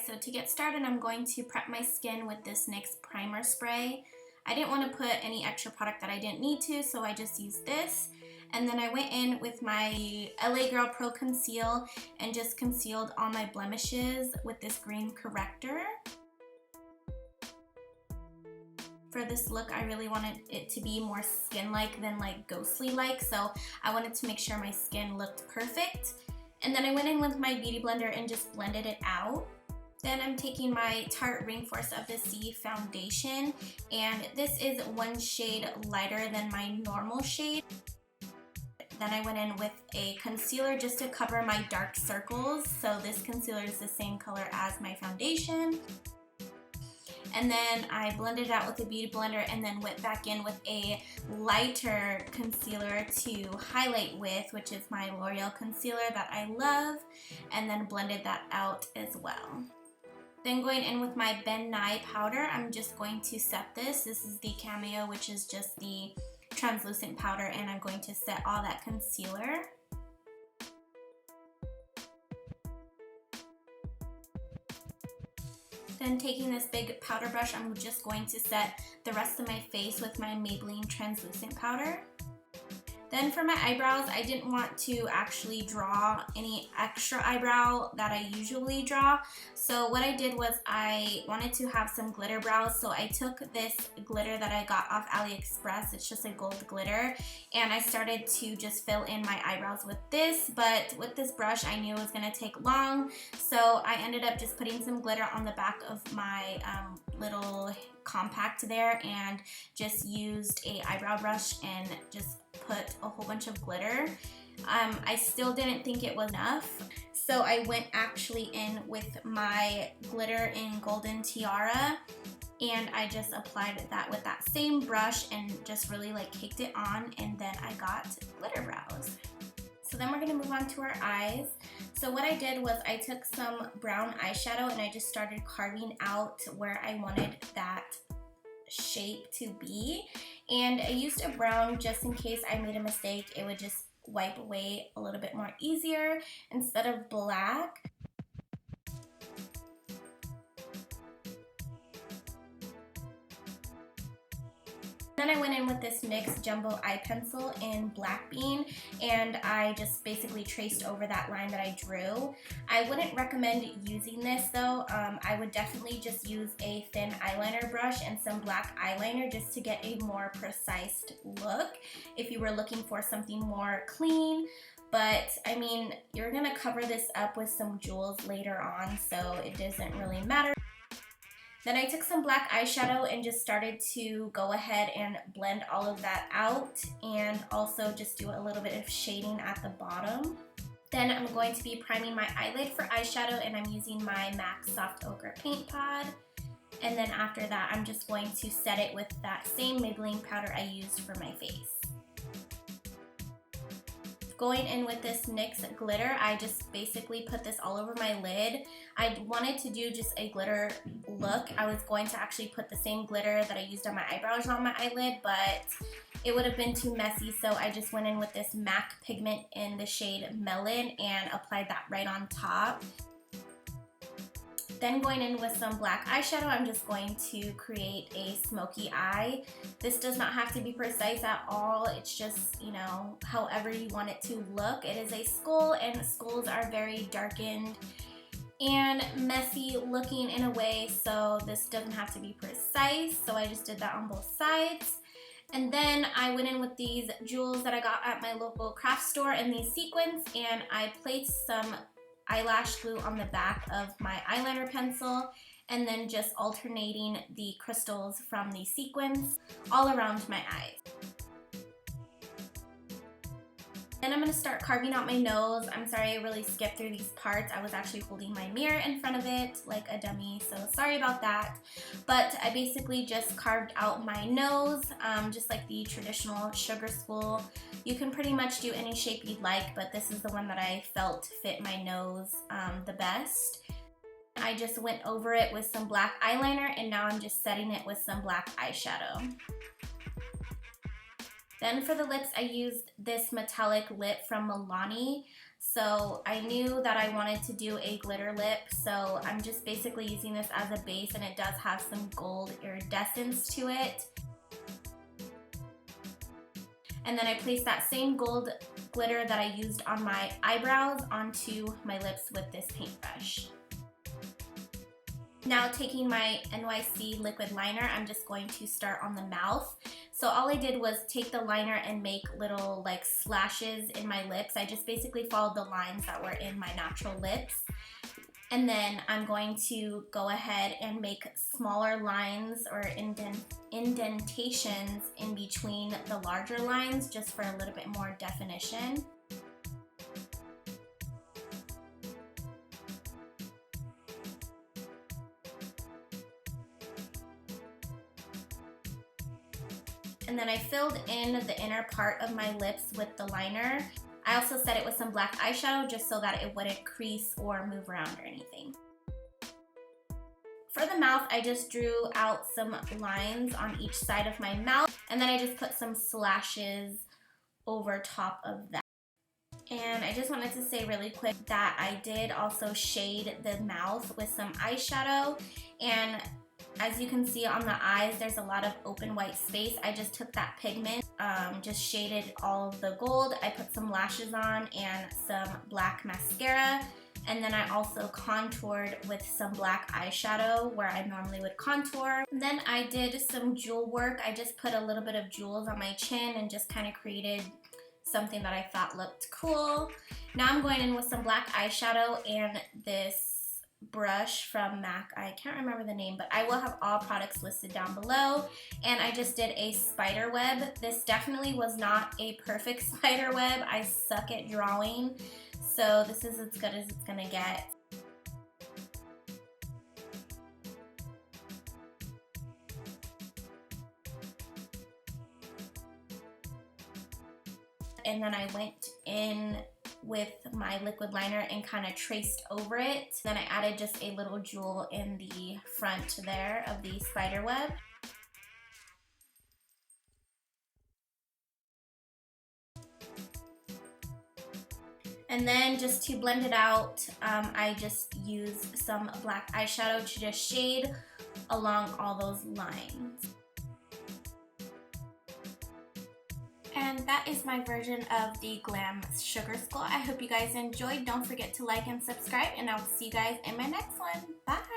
So to get started, I'm going to prep my skin with this NYX primer spray. I didn't want to put any extra product that I didn't need to, so I just used this. And then I went in with my L.a Girl Pro Conceal and just concealed all my blemishes with this green corrector. For this look, I really wanted it to be more skin-like than like ghostly-like, so I wanted to make sure my skin looked perfect. And then I went in with my beauty blender and just blended it out. Then I'm taking my Tarte Ring Force of the Sea foundation, and this is one shade lighter than my normal shade. Then I went in with a concealer just to cover my dark circles. So this concealer is the same color as my foundation. And then I blended it out with a beauty blender and then went back in with a lighter concealer to highlight with, which is my Loreal concealer that I love, and then blended that out as well. Then going in with my Ben Nye powder, I'm just going to set this. This is the Cameo, which is just the translucent powder, and I'm going to set all that concealer. Then taking this big powder brush, I'm just going to set the rest of my face with my Maybelline translucent powder. Then for my eyebrows, I didn't want to actually draw any extra eyebrow that I usually draw. So what I did was I wanted to have some glitter brows. So I took this glitter that I got off AliExpress. It's just a gold glitter. And I started to just fill in my eyebrows with this. But with this brush, I knew it was going to take long. So I ended up just putting some glitter on the back of my little compact there and just used a eyebrow brush and just put a whole bunch of glitter. I still didn't think it was enough, so I went actually in with my glitter in Golden Tiara, and I just applied that with that same brush and just really like caked it on, and then I got glitter brows. So then we're gonna move on to our eyes. So what I did was I took some brown eyeshadow and I just started carving out where I wanted that shape to be, and I used a brown just in case I made a mistake. It would just wipe away a little bit more easier instead of black. Then I went in with this NYX Jumbo Eye Pencil in Black Bean, and I just basically traced over that line that I drew. I wouldn't recommend using this though. I would definitely just use a thin eyeliner brush and some black eyeliner just to get a more precise look if you were looking for something more clean. But I mean, you're gonna cover this up with some jewels later on, so it doesn't really matter. Then I took some black eyeshadow and just started to go ahead and blend all of that out, and also just do a little bit of shading at the bottom. Then I'm going to be priming my eyelid for eyeshadow, and I'm using my MAC Soft Ochre Paint Pod. And then after that, I'm just going to set it with that same Maybelline powder I used for my face. Going in with this NYX glitter, I just basically put this all over my lid. I wanted to do just a glitter look. I was going to actually put the same glitter that I used on my eyebrows on my eyelid, but it would have been too messy, so I just went in with this MAC pigment in the shade Melon and applied that right on top. Then going in with some black eyeshadow, I'm just going to create a smoky eye. This does not have to be precise at all. It's just, you know, however you want it to look. It is a skull, and skulls are very darkened and messy looking in a way, so this doesn't have to be precise. So I just did that on both sides. And then I went in with these jewels that I got at my local craft store in these sequins, and I placed some eyelash glue on the back of my eyeliner pencil, and then just alternating the crystals from the sequins all around my eyes. Then I'm going to start carving out my nose. I'm sorry I really skipped through these parts. I was actually holding my mirror in front of it like a dummy, so sorry about that. But I basically just carved out my nose, just like the traditional sugar skull. You can pretty much do any shape you'd like, but this is the one that I felt fit my nose the best. I just went over it with some black eyeliner, and now I'm just setting it with some black eyeshadow. Then for the lips, I used this metallic lip from Milani. So I knew that I wanted to do a glitter lip, so I'm just basically using this as a base, and it does have some gold iridescence to it. And then I placed that same gold glitter that I used on my eyebrows onto my lips with this paintbrush. Now taking my NYC liquid liner, I'm just going to start on the mouth. So all I did was take the liner and make little like slashes in my lips. I just basically followed the lines that were in my natural lips. And then I'm going to go ahead and make smaller lines or indentations in between the larger lines just for a little bit more definition. And then I filled in the inner part of my lips with the liner. I also set it with some black eyeshadow just so that it wouldn't crease or move around or anything. For the mouth, I just drew out some lines on each side of my mouth, and then I just put some slashes over top of that. And I just wanted to say really quick that I did also shade the mouth with some eyeshadow, and as you can see on the eyes, there's a lot of open white space. I just took that pigment, just shaded all of the gold. I put some lashes on and some black mascara. And then I also contoured with some black eyeshadow where I normally would contour. And then I did some jewel work. I just put a little bit of jewels on my chin and just kind of created something that I thought looked cool. Now I'm going in with some black eyeshadow and this brush from MAC. I can't remember the name, but I will have all products listed down below. And I just did a spider web. This definitely was not a perfect spider web. I suck at drawing, so this is as good as it's gonna get. And then I went in with my liquid liner and kind of traced over it. Then I added just a little jewel in the front there of the spider web. And then just to blend it out, I just used some black eyeshadow to just shade along all those lines. And that is my version of the GLAM Sugar Skull. I hope you guys enjoyed. Don't forget to like and subscribe, and I'll see you guys in my next one. Bye!